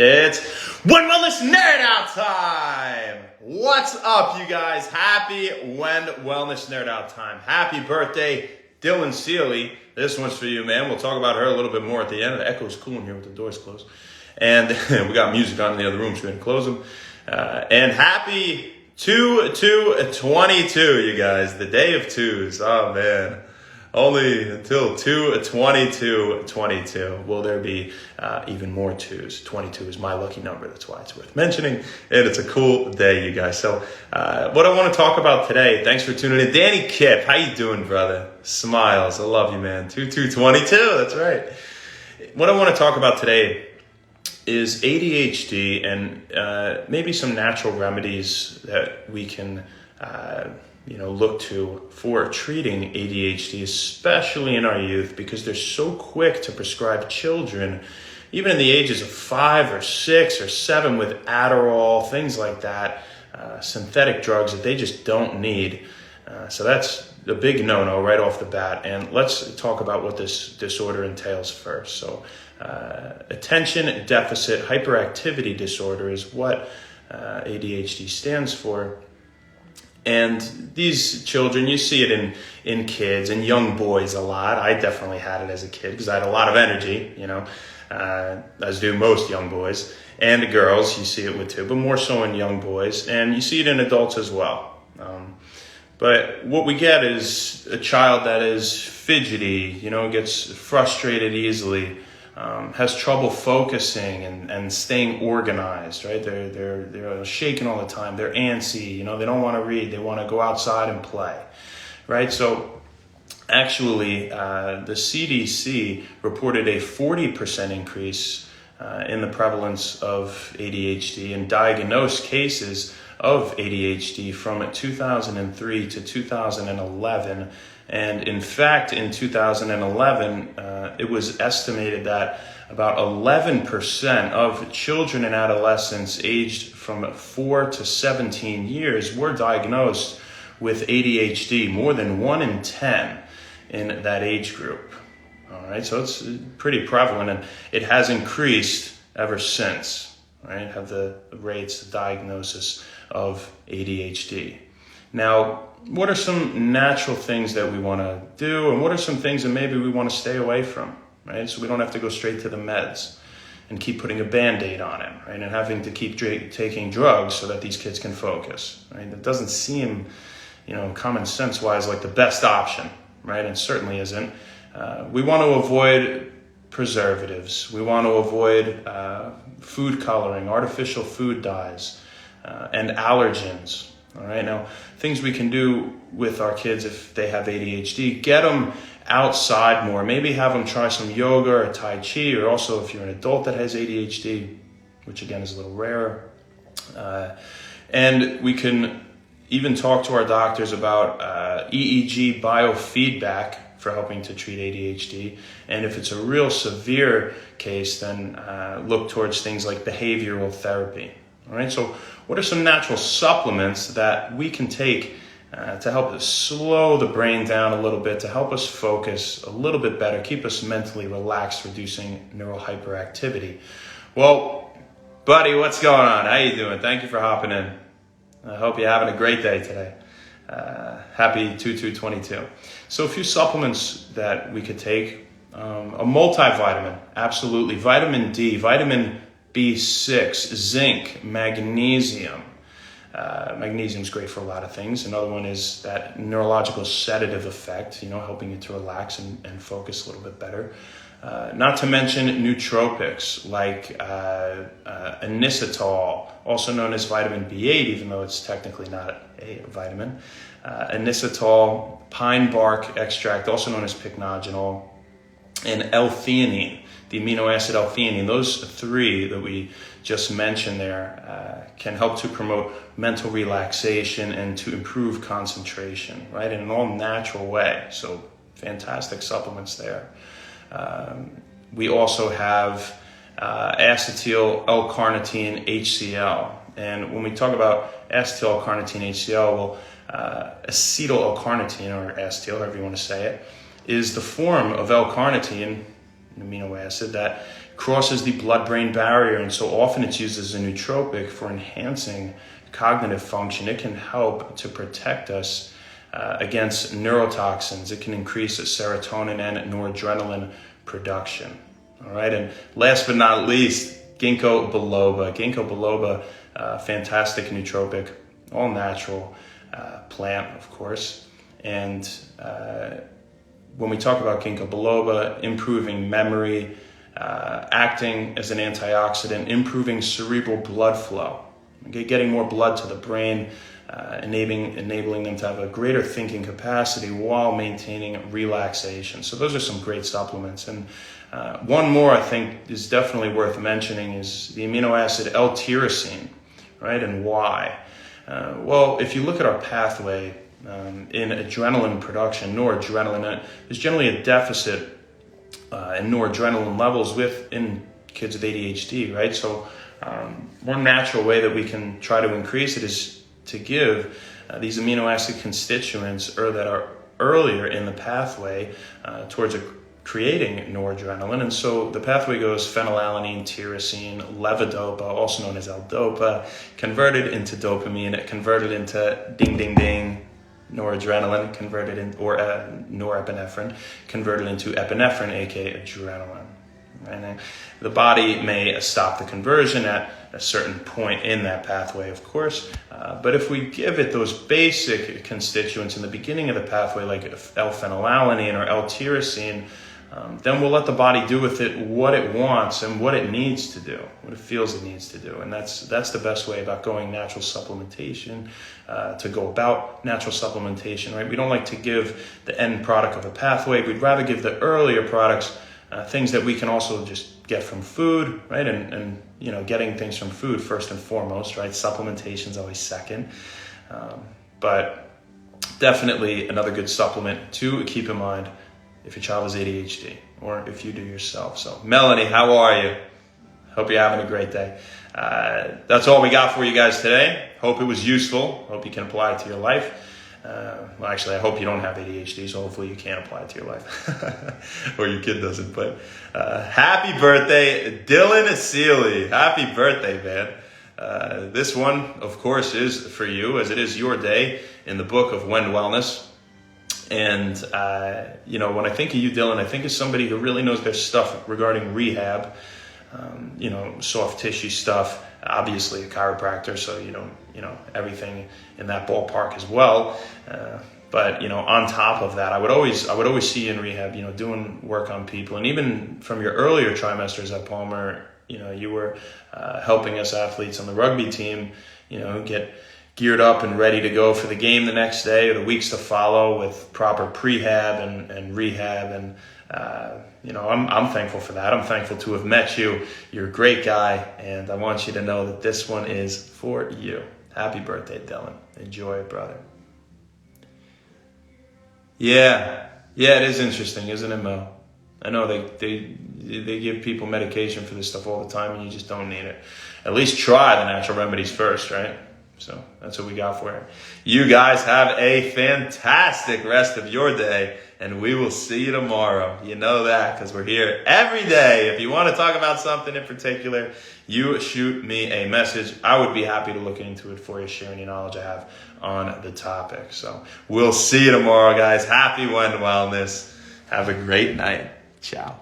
It's When Wellness Nerd Out time! What's up, you guys? Happy When Wellness Nerd Out time. Happy birthday, Dylan Seeley. This one's for you, man. We'll talk about her a little bit more at the end. The echo's cool in here with the doors closed. And we got music on in the other room, so we're going to close them. And happy 2/2/22, you guys. The day of twos. Oh, man. Only until 2/22/22 will there be even more twos. 22 is my lucky number. That's why it's worth mentioning. And it's a cool day, you guys. So what I want to talk about today, thanks for tuning in. Danny Kip, how you doing, brother? Smiles. I love you, man. 2/2/22. That's right. What I want to talk about today is ADHD and maybe some natural remedies that we can look to for treating ADHD, especially in our youth, because they're so quick to prescribe children, even in the ages of 5 or 6 or 7, with Adderall, things like that, synthetic drugs that they just don't need. So that's a big no-no right off the bat. And let's talk about what this disorder entails first. So attention deficit hyperactivity disorder is what ADHD stands for. And these children, you see it in kids and young boys a lot. I definitely had it as a kid because I had a lot of energy, as do most young boys. And the girls, you see it with too, but more so in young boys. And you see it in adults as well. But what we get is a child that is fidgety, gets frustrated easily, has trouble focusing and staying organized, right? They're shaking all the time. They're antsy, they don't want to read. They want to go outside and play, right? So actually, the CDC reported a 40% increase in the prevalence of ADHD and diagnosed cases of ADHD from 2003 to 2011. And in fact, in 2011, it was estimated that about 11% of children and adolescents aged from 4 to 17 years were diagnosed with ADHD, more than 1 in 10 in that age group. All right, so it's pretty prevalent, and it has increased ever since, right? Have the rates, the diagnosis of ADHD. Now, what are some natural things that we want to do, and what are some things that maybe we want to stay away from, right? So we don't have to go straight to the meds and keep putting a Band-Aid on it, right? And having to keep taking drugs so that these kids can focus, right? That doesn't seem, common sense-wise like the best option, right? And certainly isn't. We want to avoid preservatives. We want to avoid food coloring, artificial food dyes, and allergens. All right, now things we can do with our kids if they have ADHD, get them outside more. Maybe have them try some yoga or Tai Chi, or also if you're an adult that has ADHD, which again is a little rarer. And we can even talk to our doctors about EEG biofeedback for helping to treat ADHD. And if it's a real severe case, then look towards things like behavioral therapy. All right, so what are some natural supplements that we can take to help us slow the brain down a little bit, to help us focus a little bit better, keep us mentally relaxed, reducing neural hyperactivity? Well, buddy, what's going on? How you doing? Thank you for hopping in. I hope you're having a great day today. Happy 2/2/22. So a few supplements that we could take. A multivitamin, absolutely. Vitamin D, vitamin B6, zinc, magnesium. Magnesium is great for a lot of things. Another one is that neurological sedative effect, helping you to relax and focus a little bit better. Not to mention nootropics like inositol, also known as vitamin B8, even though it's technically not a vitamin. Inositol, pine bark extract, also known as pycnogenol, and L-theanine, the amino acid L-theanine. Those three that we just mentioned there can help to promote mental relaxation and to improve concentration, right, in an all-natural way. So fantastic supplements there. We also have acetyl L-carnitine HCl. And when we talk about acetyl L-carnitine HCl, well, acetyl L-carnitine, or acetyl, however you want to say it, is the form of L-carnitine, an amino acid, that crosses the blood-brain barrier, and so often it's used as a nootropic for enhancing cognitive function. It can help to protect us against neurotoxins. It can increase serotonin and noradrenaline production. All right, and last but not least, ginkgo biloba. Ginkgo biloba, fantastic nootropic, all natural plant, of course. And when we talk about ginkgo biloba, improving memory, acting as an antioxidant, improving cerebral blood flow, okay, getting more blood to the brain, enabling them to have a greater thinking capacity while maintaining relaxation. So those are some great supplements. And one more I think is definitely worth mentioning is the amino acid L-tyrosine, right? And why? Well, if you look at our pathway in adrenaline production, noradrenaline, there's generally a deficit in noradrenaline levels within kids with ADHD, right? So one natural way that we can try to increase it is to give these amino acid constituents that are earlier in the pathway towards creating noradrenaline. And so the pathway goes phenylalanine, tyrosine, levodopa, also known as L-dopa, converted into dopamine, converted into ding, ding, ding, noradrenaline, converted in, or norepinephrine, converted into epinephrine, aka adrenaline. And the body may stop the conversion at a certain point in that pathway, of course. But if we give it those basic constituents in the beginning of the pathway, like L-phenylalanine or L-tyrosine, then we'll let the body do with it what it wants and what it needs to do, what it feels it needs to do. And that's the best way about going natural supplementation, to go about natural supplementation, right? We don't like to give the end product of a pathway. We'd rather give the earlier products, things that we can also just get from food, right? And you know, getting things from food first and foremost, right? Supplementation is always second. But definitely another good supplement to keep in mind if your child has ADHD or if you do yourself. So Melanie, how are you? Hope you're having a great day. That's all we got for you guys today. Hope it was useful. Hope you can apply it to your life. Well, actually, I hope you don't have ADHD, so hopefully you can apply it to your life. Or your kid doesn't. But happy birthday, Dylan Seeley. Happy birthday, man. This one, of course, is for you, as it is your day in the book of When Wellness. And, you know, when I think of you, Dylan, I think of somebody who really knows their stuff regarding rehab, you know, soft tissue stuff, obviously a chiropractor, so you know everything in that ballpark as well. But, you know, on top of that, I would always see you in rehab, you know, doing work on people. And even from your earlier trimesters at Palmer, you know, you were helping us athletes on the rugby team, you know, get geared up and ready to go for the game the next day or the weeks to follow with proper prehab and rehab. And, you know, I'm thankful for that. I'm thankful to have met you. You're a great guy, and I want you to know that this one is for you. Happy birthday, Dylan. Enjoy it, brother. Yeah, it is interesting, isn't it, Mo? I know they give people medication for this stuff all the time, and you just don't need it. At least try the natural remedies first, right? So that's what we got for you. You guys have a fantastic rest of your day, and we will see you tomorrow. You know that, because we're here every day. If you want to talk about something in particular, you shoot me a message. I would be happy to look into it for you, sharing your knowledge I have on the topic. So we'll see you tomorrow, guys. Happy When Wellness. Have a great night. Ciao.